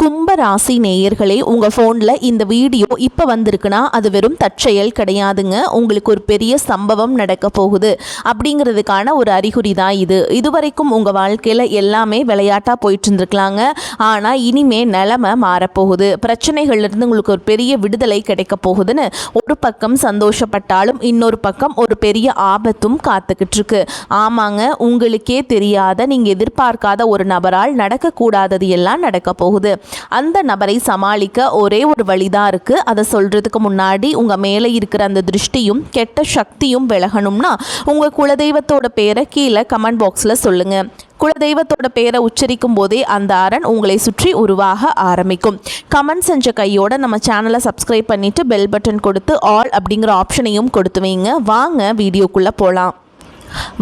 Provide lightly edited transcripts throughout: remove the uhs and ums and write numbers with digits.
கும்ப ராசி நேயர்களே, உங்கள் ஃபோனில் இந்த வீடியோ இப்போ வந்திருக்குன்னா அது வெறும் தற்செயல் கிடையாதுங்க. உங்களுக்கு ஒரு பெரிய சம்பவம் நடக்க போகுது அப்படிங்கிறதுக்கான ஒரு அறிகுறி தான் இது. இதுவரைக்கும் உங்கள் வாழ்க்கையில் எல்லாமே விளையாட்டாக போயிட்டு இருந்துருக்கலாங்க. ஆனால் இனிமே நிலைமை மாறப்போகுது. பிரச்சனைகள்லேருந்து உங்களுக்கு ஒரு பெரிய விடுதலை கிடைக்க போகுதுன்னு ஒரு பக்கம் சந்தோஷப்பட்டாலும் இன்னொரு பக்கம் ஒரு பெரிய ஆபத்தும் காத்துக்கிட்டு இருக்கு. ஆமாங்க, உங்களுக்கே தெரியாத நீங்கள் எதிர்பார்க்காத ஒரு நபரால் நடக்கக்கூடாதது எல்லாம் நடக்க போகுது. அந்த நபரை சமாளிக்க ஒரே ஒரு வழிதான் இருக்கு. அதை சொல்றதுக்கு முன்னாடி உங்க மேலே இருக்கிற அந்த திருஷ்டியும் கெட்ட சக்தியும் விலகணும்னா உங்க குலதெய்வத்தோட பேரை கீழே கமெண்ட் பாக்ஸ்ல சொல்லுங்க. குலதெய்வத்தோட பேரை உச்சரிக்கும் போதே அந்த அரண் உங்களை சுற்றி உருவாக ஆரம்பிக்கும். கமெண்ட் செஞ்ச கையோட நம்ம சேனலை சப்ஸ்கிரைப் பண்ணிட்டு பெல் பட்டன் கொடுத்து ஆல் அப்படிங்கிற ஆப்ஷனையும் கொடுத்து வைங்க. வாங்க வீடியோக்குள்ள போகலாம்.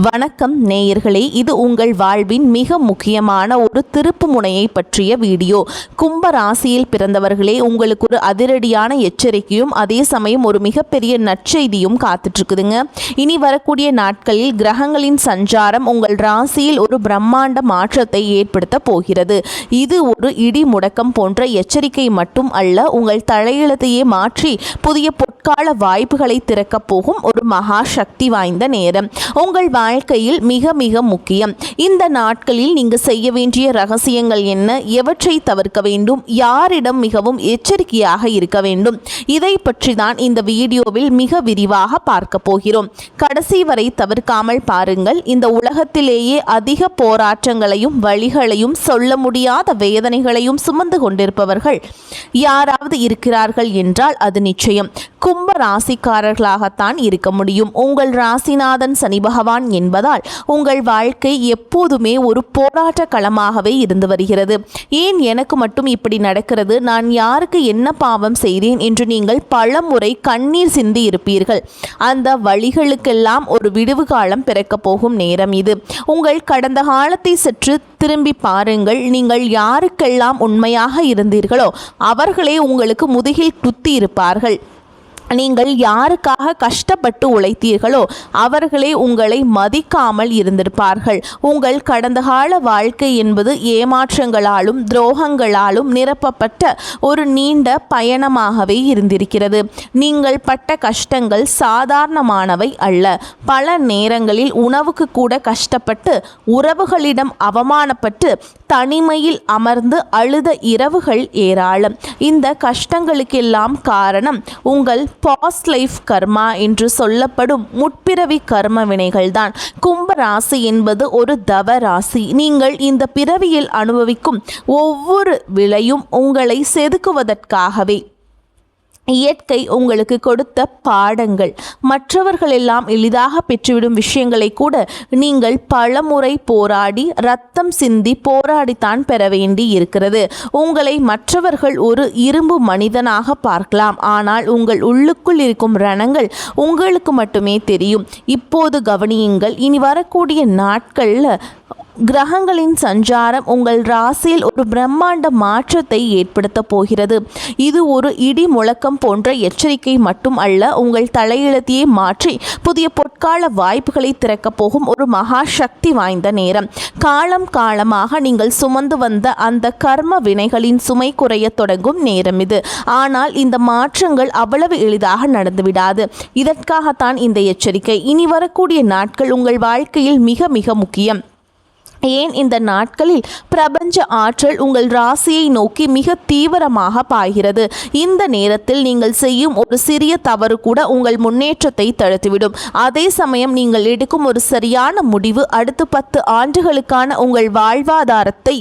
வணக்கம் நேயர்களே, இது உங்கள் வாழ்வின் மிக முக்கியமான ஒரு திருப்பு முனையை பற்றிய வீடியோ. கும்ப ராசியில் பிறந்தவர்களே, உங்களுக்கு ஒரு அதிரடியான எச்சரிக்கையும் அதே சமயம் ஒரு மிகப்பெரிய நற்செய்தியும் காத்துட்ருக்குதுங்க. இனி வரக்கூடிய நாட்களில் கிரகங்களின் சஞ்சாரம் உங்கள் ராசியில் ஒரு பிரம்மாண்ட மாற்றத்தை ஏற்படுத்த போகிறது. இது ஒரு இடி முடக்கம் போன்ற எச்சரிக்கை மட்டும் அல்ல, உங்கள் தலையெழுத்தையே மாற்றி புதிய பொற்கால வாய்ப்புகளை திறக்கப் போகும் ஒரு மகா சக்தி வாய்ந்த நேரம் உங்கள் வாழ்க்கையில் மிக மிக முக்கியம். இந்த நாட்களில் நீங்கள் செய்ய வேண்டிய ரகசியங்கள் என்ன, எவற்றை தவிர்க்க வேண்டும், யாரிடம் மிகவும் எச்சரிக்கையாக இருக்க வேண்டும், இதை பற்றி தான் இந்த வீடியோவில் மிக விரிவாக பார்க்க போகிறோம். கடைசி வரை தவிர்க்காமல் பாருங்கள். இந்த உலகத்திலேயே அதிக போராட்டங்களையும் வழிகளையும் சொல்ல முடியாத வேதனைகளையும் சுமந்து கொண்டிருப்பவர்கள் யாராவது இருக்கிறார்கள் என்றால் அது நிச்சயம் கும்ப ராசிக்காரர்களாகத்தான் இருக்க முடியும். உங்கள் ராசிநாதன் சனி பகவான் என்பதால் உங்கள் வாழ்க்கை எப்போதுமே ஒரு போராட்ட களமாகவே இருந்து வருகிறது. ஏன் எனக்கு மட்டும் இப்படி நடக்கிறது, நான் யாருக்கு என்ன பாவம் செய்தேன் என்று நீங்கள் பலமுறை கண்ணீர் சிந்தி இருப்பீர்கள். அந்த வழிகளுக்கெல்லாம் ஒரு விடுவு காலம் பிறக்கப் போகும் நேரம் இது. உங்கள் கடந்த காலத்தை சற்று திரும்பி பாருங்கள். நீங்கள் யாருக்கெல்லாம் உண்மையாக இருந்தீர்களோ அவர்களே உங்களுக்கு முதுகில் குத்தி இருப்பார்கள். நீங்கள் யாருக்காக கஷ்டப்பட்டு உழைத்தீர்களோ அவர்களே உங்களை மதிக்காமல் இருந்திருப்பார்கள். உங்கள் கடந்த கால வாழ்க்கை என்பது ஏமாற்றங்களாலும் துரோகங்களாலும் நிரப்பப்பட்ட ஒரு நீண்ட பயணமாகவே இருந்திருக்கிறது. நீங்கள் பட்ட கஷ்டங்கள் சாதாரணமானவை அல்ல. பல நேரங்களில் உணவுக்கு கூட கஷ்டப்பட்டு, உறவுகளிடம் அவமானப்பட்டு, தனிமையில் அமர்ந்து அழுத இரவுகள் ஏராளம். இந்த கஷ்டங்களுக்கெல்லாம் காரணம் உங்கள் பாஸ்ட் லைஃப் கர்மா என்று சொல்லப்படும் முற்பிறவி கர்ம வினைகள்தான். கும்ப ராசி என்பது ஒரு தவ ராசி. நீங்கள் இந்த பிறவியில் அனுபவிக்கும் ஒவ்வொரு விலையும் உங்களை செதுக்குவதற்காகவே. இயற்கை உங்களுக்கு கொடுத்த பாடங்கள். மற்றவர்கள் எல்லாம் எளிதாக பெற்றுவிடும் விஷயங்களை கூட நீங்கள் பலமுறை போராடி ரத்தம் சிந்தி போராடித்தான் பெற வேண்டி இருக்கிறது. உங்களை மற்றவர்கள் ஒரு இரும்பு மனிதனாக பார்க்கலாம், ஆனால் உங்கள் உள்ளுக்குள் இருக்கும் ரணங்கள் உங்களுக்கு மட்டுமே தெரியும். இப்போது கவனியுங்கள். இனி வரக்கூடிய நாட்களில் கிரகங்களின் சஞ்சாரம் உங்கள் ராசியில் ஒரு பிரம்மாண்ட மாற்றத்தை ஏற்படுத்த போகிறது. இது ஒரு இடி முழக்கம் போன்ற எச்சரிக்கை மட்டும் அல்ல, உங்கள் தலையெழுத்தையே மாற்றி புதிய பொற்கால வாய்ப்புகளை திறக்கப் போகும் ஒரு மகா சக்தி வாய்ந்த நேரம். காலம் காலமாக நீங்கள் சுமந்து வந்த அந்த கர்ம வினைகளின் சுமை குறைய தொடங்கும் நேரம் இது. ஆனால் இந்த மாற்றங்கள் அவ்வளவு எளிதாக நடந்துவிடாது. இதற்காகத்தான் இந்த எச்சரிக்கை. இனி வரக்கூடிய நாட்கள் உங்கள் வாழ்க்கையில் மிக மிக முக்கியம். ஏன் இந்த நாட்களில் பிரபஞ்ச ஆற்றல் உங்கள் ராசியை நோக்கி மிக தீவிரமாக பாய்கிறது. இந்த நேரத்தில் நீங்கள் செய்யும் ஒரு சிறிய தவறு கூட உங்கள் முன்னேற்றத்தை தடுத்துவிடும். அதே சமயம் நீங்கள் எடுக்கும் ஒரு சரியான முடிவு அடுத்த 10 ஆண்டுகளுக்கான உங்கள் வாழ்வாதாரத்தை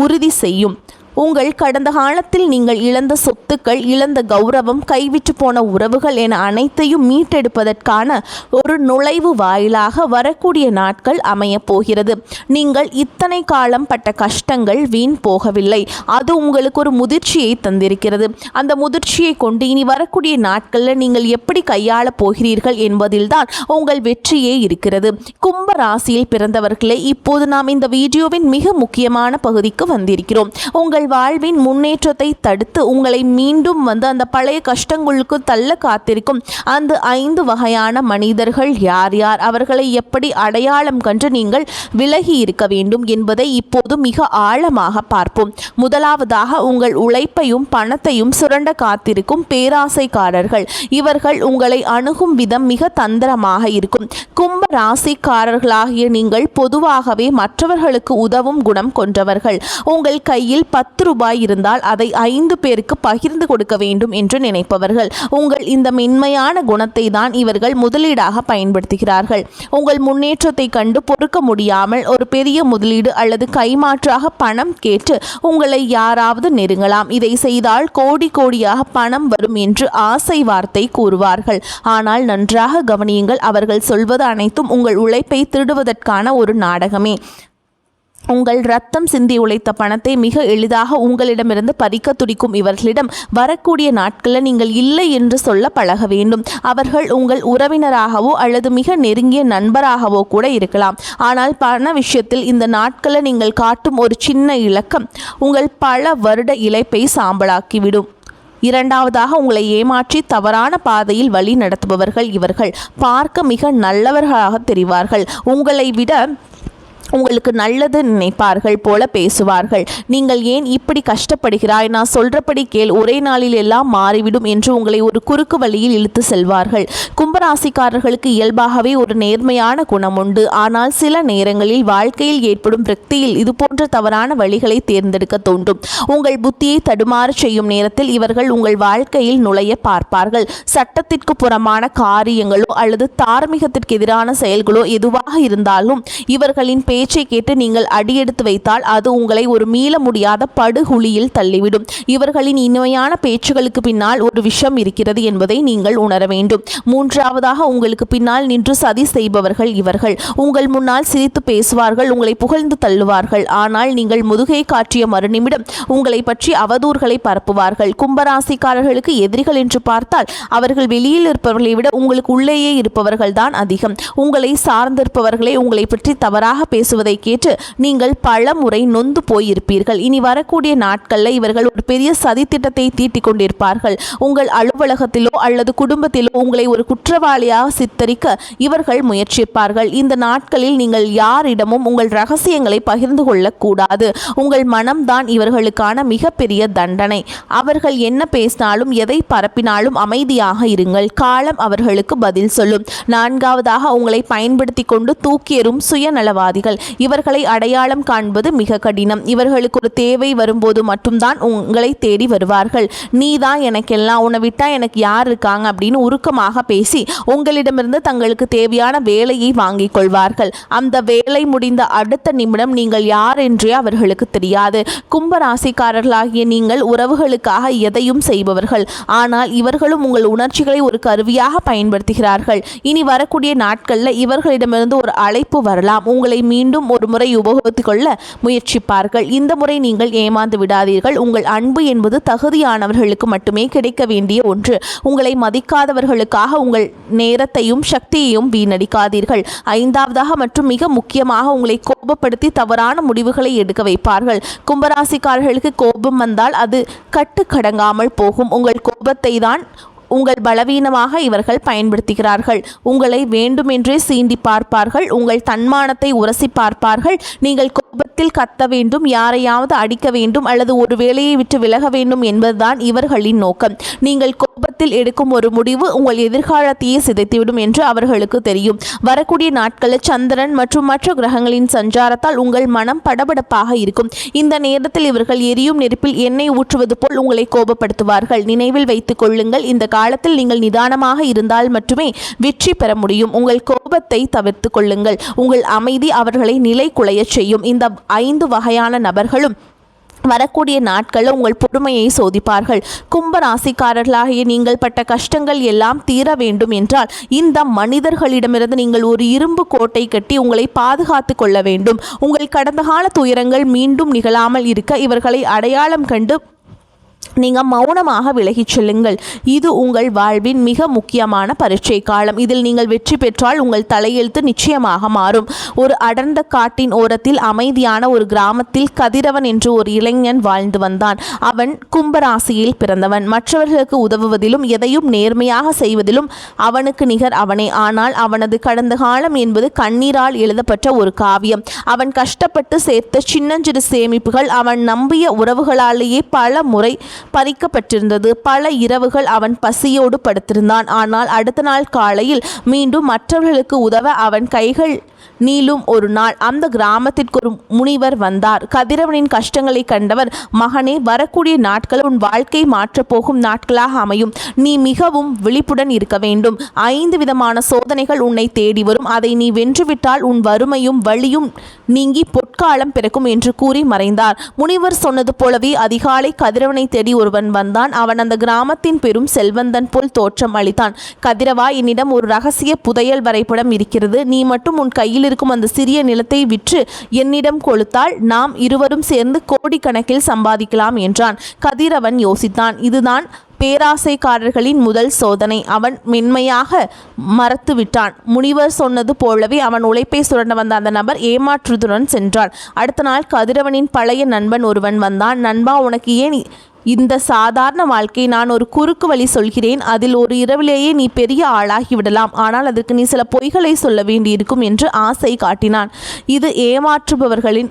உறுதி செய்யும். உங்கள் கடந்த காலத்தில் நீங்கள் இழந்த சொத்துக்கள், இழந்த கௌரவம், கைவிட்டு போன உறவுகள் என அனைத்தையும் மீட்டெடுப்பதற்கான ஒரு நுழைவு வாயிலாக வரக்கூடிய நாட்கள் அமையப் போகிறது. நீங்கள் இத்தனை காலம் பட்ட கஷ்டங்கள் வீண் போகவில்லை. அது உங்களுக்கு ஒரு முதிர்ச்சியை தந்திருக்கிறது. அந்த முதிர்ச்சியை கொண்டு இனி வரக்கூடிய நாட்களில் நீங்கள் எப்படி கையாளப் போகிறீர்கள் என்பதில்தான் உங்கள் வெற்றியே இருக்கிறது. கும்ப ராசியில் பிறந்தவர்களே, இப்போது நாம் இந்த வீடியோவின் மிக முக்கியமான பகுதிக்கு வந்திருக்கிறோம். உங்கள் உங்கள் வாழ்வின் முன்னேற்றத்தை தடுத்து உங்களை மீண்டும் அந்த பழைய கஷ்டங்களுக்கு தள்ள காத்திருக்கும் அந்த 5 வகையான மனிதர்கள் யார் யார், அவர்களை எப்படி அடையாளம் கண்டு நீங்கள் விலகி இருக்க வேண்டும் என்பதை இப்போது மிக ஆழமாக பார்ப்போம். முதலாவதாக, உங்கள் உழைப்பையும் பணத்தையும் சுரண்ட காத்திருக்கும் பேராசைக்காரர்கள். இவர்கள் உங்களை அணுகும் விதம் மிக தந்திரமாக இருக்கும். கும்ப ராசிக்காரர்களாகிய நீங்கள் பொதுவாகவே மற்றவர்களுக்கு உதவும் குணம் கொண்டவர்கள். உங்கள் கையில் 10 ரூபாய் இருந்தால் அதை 5 பேருக்கு பகிர்ந்து கொடுக்க வேண்டும் என்று நினைப்பவர்கள். உங்கள் இந்த மென்மையான குணத்தை தான் இவர்கள் முதலீடாக பயன்படுத்துகிறார்கள். உங்கள் முன்னேற்றத்தை கண்டு பொறுக்க முடியாமல் ஒரு பெரிய முதலீடு அல்லது கைமாற்றாக பணம் கேட்டு உங்களை யாராவது நெருங்கலாம். இதை செய்தால் கோடி கோடியாக பணம் வரும் என்று ஆசை வார்த்தை கூறுவார்கள். ஆனால் நன்றாக கவனியுங்கள், அவர்கள் சொல்வது அனைத்தும் உங்கள் உழைப்பை திருடுவதற்கான ஒரு நாடகமே. உங்கள் ரத்தம் சிந்தி உழைத்த பணத்தை மிக எளிதாக உங்களிடமிருந்து பறிக்க துடிக்கும் இவர்களிடம் வரக்கூடிய நாட்களில் நீங்கள் இல்லை என்று சொல்ல பழக வேண்டும். அவர்கள் உங்கள் உறவினராகவோ அல்லது மிக நெருங்கிய நண்பராகவோ கூட இருக்கலாம். ஆனால் பண விஷயத்தில் இந்த நாட்களில் நீங்கள் காட்டும் ஒரு சின்ன இலக்கம் உங்கள் பல வருட இழைப்பை சாம்பலாக்கிவிடும். இரண்டாவதாக, உங்களை ஏமாற்றி தவறான பாதையில் வழி நடத்துபவர்கள். இவர்கள் பார்க்க மிக நல்லவர்களாக தெரிவார்கள். உங்களை விட உங்களுக்கு நல்லது நினைப்பார்கள் போல பேசுவார்கள். நீங்கள் ஏன் இப்படி கஷ்டப்படுகிறாய், நான் சொல்றபடி கேள், ஒரே நாளில் எல்லாம் மாறிவிடும் என்று உங்களை ஒரு குறுக்கு வழியில் இழுத்து செல்வார்கள். கும்பராசிக்காரர்களுக்கு இயல்பாகவே ஒரு நேர்மையான குணம் உண்டு. ஆனால் சில நேரங்களில் வாழ்க்கையில் ஏற்படும் விரக்தியில் இதுபோன்ற தவறான வழிகளை தேர்ந்தெடுக்க தோன்றும். உங்கள் புத்தியை தடுமாற செய்யும் நேரத்தில் இவர்கள் உங்கள் வாழ்க்கையில் நுழைய பார்ப்பார்கள். சட்டத்திற்கு புறமான காரியங்களோ அல்லது தார்மீகத்திற்கு எதிரான செயல்களோ எதுவாக இருந்தாலும் இவர்களின் பேச்சை கேட்டு நீங்கள் அடியெடுத்து வைத்தால் அது உங்களை ஒரு மீள முடியாத படுகுழியில் தள்ளிவிடும். இவர்களின் இனிமையான பேச்சுகளுக்கு பின்னால் ஒரு விஷம் இருக்கிறது என்பதை நீங்கள் உணர வேண்டும். மூன்றாவதாக, உங்களுக்கு பின்னால் நின்று சதி செய்பவர்கள் இவர்கள். உங்கள் முன்னால் சிரித்து பேசுவார்கள், உங்களை புகழ்ந்து தள்ளுவார்கள். ஆனால் நீங்கள் முதுகை காட்டிய மறுநிமிடம் உங்களை பற்றி அவதூறுகளை பரப்புவார்கள். கும்பராசிக்காரர்களுக்கு எதிரிகள் என்று பார்த்தால் அவர்கள் வெளியில் இருப்பவர்களை விட உங்களுக்கு உள்ளேயே இருப்பவர்கள் தான் அதிகம். உங்களை சார்ந்திருப்பவர்களே உங்களை பற்றி தவறாக பேசுவதை கேட்டு நீங்கள் பல முறை நொந்து போயிருப்பீர்கள். இனி வரக்கூடிய நாட்களில் இவர்கள் ஒரு பெரிய சதி திட்டத்தை தீட்டிக் கொண்டிருப்பார்கள். உங்கள் அலுவலகத்திலோ அல்லது குடும்பத்திலோ உங்களை ஒரு குற்றவாளியாக சித்தரிக்க இவர்கள் முயற்சிப்பார்கள். இந்த நாட்களில் நீங்கள் யாரிடமும் உங்கள் ரகசியங்களை பகிர்ந்து கொள்ளக்கூடாது. உங்கள் மனம்தான் இவர்களுக்கான மிகப்பெரிய தண்டனை. அவர்கள் என்ன பேசினாலும் எதை பரப்பினாலும் அமைதியாக இருங்கள். காலம் அவர்களுக்கு பதில் சொல்லும். நான்காவதாக, உங்களை பயன்படுத்தி கொண்டு தூக்கியெறும் சுயநலவாதிகள். இவர்களை அடையாளம் காண்பது மிக கடினம். இவர்களுக்கு ஒரு தேவை வரும்போது மட்டும்தான் உங்களை தேடி வருவார்கள். நீதான் எனக்கெல்லாம், உன்னை விட்டா எனக்கு யார் இருக்காங்க அப்படின்னு உருக்கமாக பேசி உங்களிடமிருந்து தங்களுக்கு தேவையான வேலையை வாங்கிக் கொள்வார்கள். அந்த வேலை முடிந்த அடுத்த நிமிடம் நீங்கள் யார் என்றே அவர்களுக்கு தெரியாது. கும்பராசிக்காரர்களாகிய நீங்கள் உறவுகளுக்காக எதையும் செய்பவர்கள். ஆனால் இவர்களும் உங்கள் உணர்ச்சிகளை ஒரு கருவியாக பயன்படுத்துகிறார்கள். இனி வரக்கூடிய நாட்களில் இவர்களிடமிருந்து ஒரு அழைப்பு வரலாம். உங்களை மீண்டும் ஒரு முறை உபயோகித்துக் கொள்ள முயற்சிப்பார்கள். இந்த முறை நீங்கள் ஏமாந்து விடாதீர்கள். உங்கள் அன்பு என்பது தகுதியானவர்களுக்கு மட்டுமே கிடைக்க வேண்டிய ஒன்று. உங்களை மதிக்காதவர்களுக்காக உங்கள் நேரத்தையும் சக்தியையும் வீணடிக்காதீர்கள். ஐந்தாவதாக மற்றும் மிக முக்கியமாக, உங்களை கோபப்படுத்தி தவறான முடிவுகளை எடுக்க வைப்பார்கள். கும்பராசிக்காரர்களுக்கு கோபம் வந்தால் அது கட்டுக்கடங்காமல் போகும். உங்கள் கோபத்தை தான் உங்கள் பலவீனமாக இவர்கள் பயன்படுத்துகிறார்கள். உங்களை வேண்டுமென்றே சீண்டி பார்ப்பார்கள். உங்கள் தன்மானத்தை உரசி பார்ப்பார்கள். நீங்கள் கோபத்தில் கத்த வேண்டும், யாரையாவது அடிக்க வேண்டும் அல்லது ஒரு வேலையை விட்டு விலக வேண்டும் என்பதுதான் இவர்களின் நோக்கம். நீங்கள் கோபத்தில் எடுக்கும் ஒரு முடிவு உங்கள் எதிர்காலத்தையே சிதைத்துவிடும் என்று அவர்களுக்கு தெரியும். வரக்கூடிய நாட்களில் சந்திரன் மற்றும் மற்ற கிரகங்களின் சஞ்சாரத்தால் உங்கள் மனம் படபடப்பாக இருக்கும். இந்த நேரத்தில் இவர்கள் எரியும் நெருப்பில் எண்ணெய் ஊற்றுவது போல் உங்களை கோபப்படுத்துவார்கள். நினைவில் வைத்துக் கொள்ளுங்கள், இந்த காலத்தில் நீங்கள் நிதானமாக இருந்தால் மட்டுமே வெற்றி பெற முடியும். உங்கள் கோபத்தை தவிர்த்து கொள்ளுங்கள். உங்கள் அமைதி அவர்களை நிலை குலையச் செய்யும். இந்த 5 வகையான நபர்களும் வரக்கூடிய நாட்களில் உங்கள் பொறுமையை சோதிப்பார்கள். கும்ப ராசிக்காரர்களாகிய நீங்கள் பட்ட கஷ்டங்கள் எல்லாம் தீர வேண்டும் என்றால் இந்த மனிதர்களிடமிருந்து நீங்கள் ஒரு இரும்பு கோட்டை கட்டி உங்களை பாதுகாத்து கொள்ள வேண்டும். உங்கள் கடந்த கால துயரங்கள் மீண்டும் நிகழாமல் இருக்க இவர்களை அடையாளம் கண்டு நீங்கள் மௌனமாக விலகிச் செல்லுங்கள். இது உங்கள் வாழ்வின் மிக முக்கியமான பரீட்சை காலம். இதில் நீங்கள் வெற்றி பெற்றால் உங்கள் தலையெழுத்து நிச்சயமாக மாறும். ஒரு அடர்ந்த காட்டின் ஓரத்தில் அமைதியான ஒரு கிராமத்தில் கதிரவன் என்று ஒரு இளைஞன் வாழ்ந்து வந்தான். அவன் கும்பராசியில் பிறந்தவன். மற்றவர்களுக்கு உதவுவதிலும் எதையும் நேர்மையாக செய்வதிலும் அவனுக்கு நிகர் அவனே. ஆனால் அவனது கடந்த காலம் என்பது கண்ணீரால் எழுதப்பட்ட ஒரு காவியம். அவன் கஷ்டப்பட்டு சேர்த்த சின்னஞ்சிறு சேமிப்புகள் அவன் நம்பிய உறவுகளாலேயே பல முறை பறிக்கப்பட்டிருந்தது. பல இரவுகள் அவன் பசியோடு படுத்திருந்தான். ஆனால் அடுத்த நாள் காலையில் மீண்டும் மற்றவர்களுக்கு உதவ அவன் கைகள் நீளும் ஒரு நாள் அந்த கிராமத்திற்கு ஒரு முனிவர் வந்தார். கதிரவனின் கஷ்டங்களை கண்டவர், மகனே, வரக்கூடிய நாட்கள் உன் வாழ்க்கை மாற்றப்போகும் நாட்களாக அமையும். நீ மிகவும் விழிப்புடன் இருக்க வேண்டும். 5 விதமான சோதனைகள் உன்னை தேடி வரும். அதை நீ வென்றுவிட்டால் உன் வறுமையும் வலியும் நீங்கி பொற்காலம் பிறக்கும் என்று கூறி மறைந்தார். முனிவர் சொன்னது போலவே அதிகாலை கதிரவனை தேடி ஒருவன் வந்தான். அவன் அந்த கிராமத்தின் பெரும் செல்வந்தன் போல் தோற்றம் அளித்தான். கதிரவா, என்னிடம் ஒரு ரகசிய புதையல் வரைபடம் இருக்கிறது. நீ மட்டும் உன் கையில் இருக்கும் அந்த சிறிய நிலத்தை விற்று என்னிடம் கொடுத்தால் நாம் இருவரும் சேர்ந்து கோடிக்கணக்கில் சம்பாதிக்கலாம் என்றான். கதிரவன் யோசித்தான். இதுதான் பேராசைக்காரர்களின் முதல் சோதனை. அவன் மென்மையாக மறத்து விட்டான். முனிவர் சொன்னது போலவே அவன் உழைப்பை சுரண்ட வந்த அந்த நபர் ஏமாற்றுதுடன் சென்றான். அடுத்த நாள் கதிரவனின் பழைய நண்பன் ஒருவன் வந்தான். நண்பா, உனக்கு ஏன் இந்த சாதாரண வாழ்க்கை? நான் ஒரு குறுக்கு வழி சொல்கிறேன். அதில் ஒரு இரவிலேயே நீ பெரிய ஆளாகிவிடலாம். ஆனால் அதற்கு நீ சில பொய்களை சொல்ல வேண்டியிருக்கும் என்று ஆசை காட்டினான். இது ஏமாற்றுபவர்களின்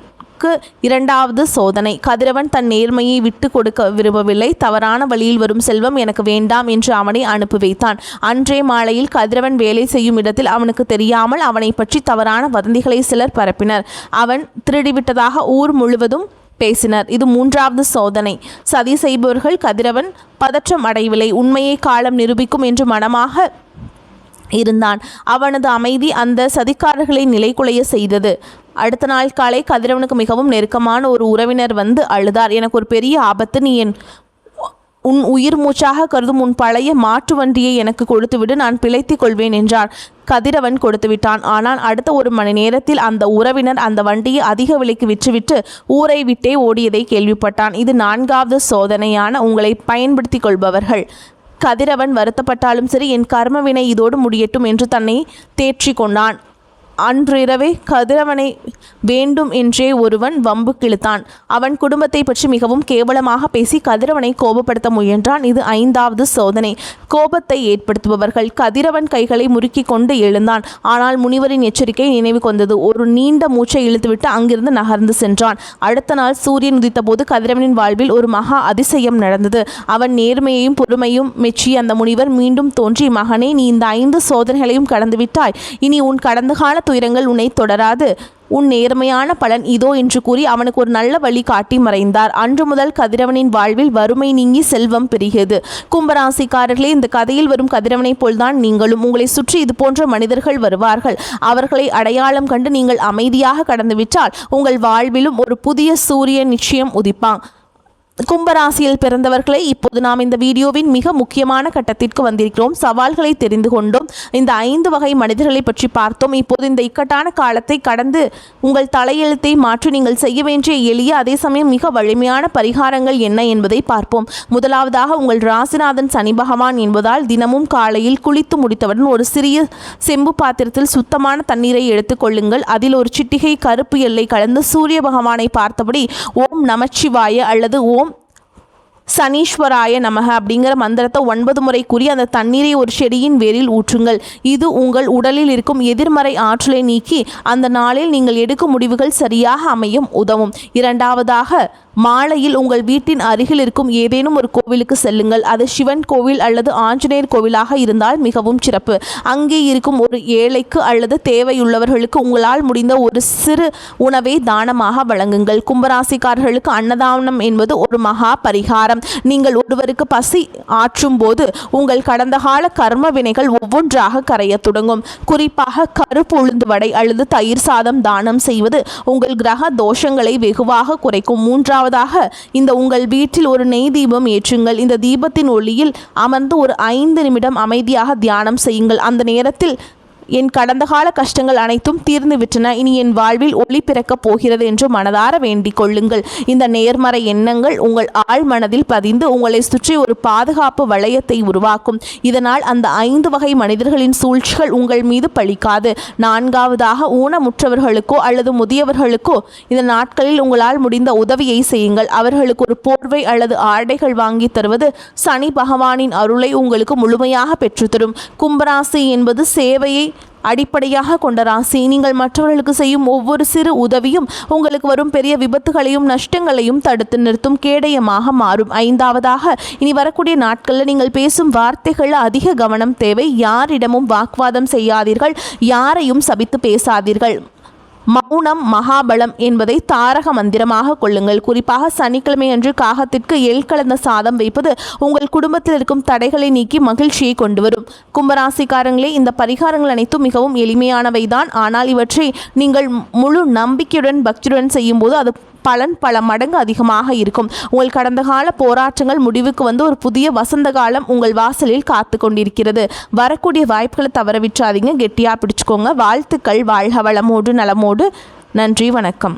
இரண்டாவது சோதனை. கதிரவன் தன் நேர்மையை விட்டு கொடுக்க விரும்பவில்லை. தவறான வழியில் வரும் செல்வம் எனக்கு வேண்டாம் என்று அவனை அனுப்பி வைத்தான். அன்றே மாலையில் கதிரவன் வேலை செய்யும் இடத்தில் அவனுக்கு தெரியாமல் அவனை பற்றி தவறான வதந்திகளை சிலர் பரப்பினர். அவன் திருடிவிட்டதாக ஊர் முழுவதும் பேசினர். இது 3வது சோதனை. சதி செய்பவர்கள். கதிரவன் பதற்றம் அடையவில்லை. உண்மையை காலம் நிரூபிக்கும் என்று மனமாக இருந்தான். அவனது அமைதி அந்த சதிக்காரர்களை நிலைகுலைய செய்தது. அடுத்த நாள் காலை கதிரவனுக்கு மிகவும் நெருக்கமான ஒரு உறவினர் வந்து அழுதார். எனக்கு ஒரு பெரிய ஆபத்து. நீ உன் உயிர் மூச்சாக கருதும் உன் பழைய மாட்டு வண்டியை எனக்கு கொடுத்துவிடு, நான் பிழைத்துக் கொள்வேன் என்றார். கதிரவன் கொடுத்து விட்டான். ஆனால் அடுத்த 1 மணி நேரத்தில் அந்த உறவினர் அந்த வண்டியை அதிக விலைக்கு விற்றுவிட்டு ஊரை விட்டே ஓடியதை கேள்விப்பட்டான். இது 4வது சோதனையான உங்களை பயன்படுத்தி கொள்பவர்கள். கதிரவன் வருத்தப்பட்டாலும் சரி, என் கர்மவினை இதோடு முடியட்டும் என்று தன்னை தேற்றி கொண்டான். அன்றிரவே கதிரவனை வேண்டும் என்றே ஒருவன் வம்பு கிழித்தான். அவன் குடும்பத்தை பற்றி மிகவும் கேவலமாக பேசி கதிரவனை கோபப்படுத்த முயன்றான். இது 5வது சோதனை. கோபத்தை ஏற்படுத்துபவர்கள். கதிரவன் கைகளை முறுக்கி கொண்டு எழுந்தான். ஆனால் முனிவரின் எச்சரிக்கை நினைவு கொண்டது. ஒரு நீண்ட மூச்சை இழுத்துவிட்டு அங்கிருந்து நகர்ந்து சென்றான். அடுத்த நாள் சூரியன் உதித்த போது கதிரவனின் வாழ்வில் ஒரு மகா அதிசயம் நடந்தது. அவன் நேர்மையையும் பொறுமையும் மெச்சிய அந்த முனிவர் மீண்டும் தோன்றி, மகனே, நீ இந்த 5 சோதனைகளையும் கடந்துவிட்டாய். இனி உன் கடந்த கால துயரங்கள் உன்னை தொடராது. உன் நேர்மையான பலன் இதோ என்று கூறி அவனுக்கு ஒரு நல்ல வழி காட்டி மறைந்தார். அன்று முதல் கதிரவனின் வாழ்வில் வறுமை நீங்கி செல்வம் பெருகியது. கும்பராசிக்காரர்களே, இந்த கதையில் வரும் கதிரவனை போல்தான் நீங்களும். உங்களை சுற்றி இது போன்ற மனிதர்கள் வருவார்கள். அவர்களை அடையாளம் கண்டு நீங்கள் அமைதியாக கடந்துவிட்டால் உங்கள் வாழ்விலும் ஒரு புதிய சூரியன் நிச்சயம் உதிப்பான். கும்பராசியில் பிறந்தவர்களை, இப்போது நாம் இந்த வீடியோவின் மிக முக்கியமான கட்டத்திற்கு வந்திருக்கிறோம். சவால்களை தெரிந்து கொண்டோம். இந்த 5 வகை மனிதர்களை பற்றி பார்த்தோம். இப்போது இந்த இக்கட்டான காலத்தை கடந்து உங்கள் தலையெழுத்தை மாற்றி நீங்கள் செய்ய வேண்டிய எளிய அதே சமயம் மிக வலிமையான பரிகாரங்கள் என்ன என்பதை பார்ப்போம். முதலாவதாக, உங்கள் ராசிநாதன் சனி பகவான் என்பதால் தினமும் காலையில் குளித்து முடித்தவுடன் ஒரு சிறிய செம்பு பாத்திரத்தில் சுத்தமான தண்ணீரை எடுத்துக்கொள்ளுங்கள். அதில் ஒரு சிட்டிகை கருப்பு எல்லை கலந்து சூரிய பகவானை பார்த்தபடி ஓம் நமச்சிவாய அல்லது ஓம் சனீஸ்வராய நமக அப்படிங்கிற மந்திரத்தை 9 முறை கூறி அந்த தண்ணீரை ஒரு செடியின் வேரில் ஊற்றுங்கள். இது உங்கள் உடலில் இருக்கும் எதிர்மறை ஆற்றலை நீக்கி அந்த நாளில் நீங்கள் எடுக்கும் முடிவுகள் சரியாக அமையும் உதவும். இரண்டாவதாக, மாலையில் உங்கள் வீட்டின் அருகில் இருக்கும் ஏதேனும் ஒரு கோவிலுக்கு செல்லுங்கள். அது சிவன் கோவில் அல்லது ஆஞ்சநேயர் கோவிலாக இருந்தால் மிகவும் சிறப்பு. அங்கே இருக்கும் ஒரு ஏழைக்கு அல்லது தேவையுள்ளவர்களுக்கு உங்களால் முடிந்த ஒரு சிறு உணவை தானமாக வழங்குங்கள். கும்பராசிக்காரர்களுக்கு அன்னதானம் என்பது ஒரு மகா பரிகாரம். நீங்கள் ஒருவருக்கு பசி ஆற்றும் போது உங்கள் கடந்த கால கர்ம வினைகள் ஒவ்வொன்றாக கரைய தொடங்கும். குறிப்பாக கருப்பு உளுந்து வடை அல்லது தயிர் சாதம் தானம் செய்வது உங்கள் கிரக தோஷங்களை வெகுவாக குறைக்கும். மூன்றாவதாக, இந்த உங்கள் வீட்டில் ஒரு நெய் தீபம் ஏற்றுங்கள். இந்த தீபத்தின் ஒளியில் அமர்ந்து ஒரு 5 நிமிடம் அமைதியாக தியானம் செய்யுங்கள். அந்த நேரத்தில் என் கடந்த கால கஷ்டங்கள் அனைத்தும் தீர்ந்து விட்டன, இனி என் வாழ்வில் ஒளி பிறக்கப் போகிறது என்று மனதார வேண்டிக் கொள்ளுங்கள். இந்த நேர்மறை எண்ணங்கள் உங்கள் ஆழ் மனதில் பதிந்து உங்களை சுற்றி ஒரு பாதுகாப்பு வளையத்தை உருவாக்கும். இதனால் அந்த 5 வகை மனிதர்களின் சூழ்ச்சிகள் உங்கள் மீது பலிக்காது. 4வதாக, ஊனமுற்றவர்களுக்கோ அல்லது முதியவர்களுக்கோ இந்த நாட்களில் உங்களால் முடிந்த உதவியை செய்யுங்கள். அவர்களுக்கு ஒரு போர்வை அல்லது ஆடைகள் வாங்கி தருவது சனி பகவானின் அருளை உங்களுக்கு முழுமையாக பெற்றுத்தரும். கும்பராசி என்பது சேவையை அடிப்படையாக கொண்ட ராசி. நீங்கள் மற்றவர்களுக்கு செய்யும் ஒவ்வொரு சிறு உதவியும் உங்களுக்கு வரும் பெரிய விபத்துகளையும் நஷ்டங்களையும் தடுத்து நிறுத்தும் கேடயமாக மாறும். 5வதாக, இனி வரக்கூடிய நாட்களில் நீங்கள் பேசும் வார்த்தைகளில் அதிக கவனம் தேவை. யாரிடமும் வாக்குவாதம் செய்யாதீர்கள், யாரையும் சபித்து பேசாதீர்கள். மௌனம் மகாபலம் என்பதை தாரக மந்திரமாக கொள்ளுங்கள். குறிப்பாக சனிக்கிழமை அன்று காகத்திற்கு எள் கலந்த சாதம் வைப்பது உங்கள் குடும்பத்தில் இருக்கும் தடைகளை நீக்கி மகிழ்ச்சியை கொண்டு வரும். கும்பராசிக்காரங்களே, இந்த பரிகாரங்கள் அனைத்தும் மிகவும் எளிமையானவைதான். ஆனால் இவற்றை நீங்கள் முழு நம்பிக்கையுடன் பக்தியுடன் செய்யும்போது அது பலன் பல மடங்கு அதிகமாக இருக்கும். உங்கள் கடந்த கால போராட்டங்கள் முடிவுக்கு வந்து ஒரு புதிய வசந்த காலம் உங்கள் வாசலில் காத்து கொண்டிருக்கிறது. வரக்கூடிய வாய்ப்புகளை தவற விட்டுறாதீங்க, கெட்டியாக பிடிச்சுக்கோங்க. வாழ்த்துக்கள். வாழ்க வளமோடு நலமோடு. நன்றி, வணக்கம்.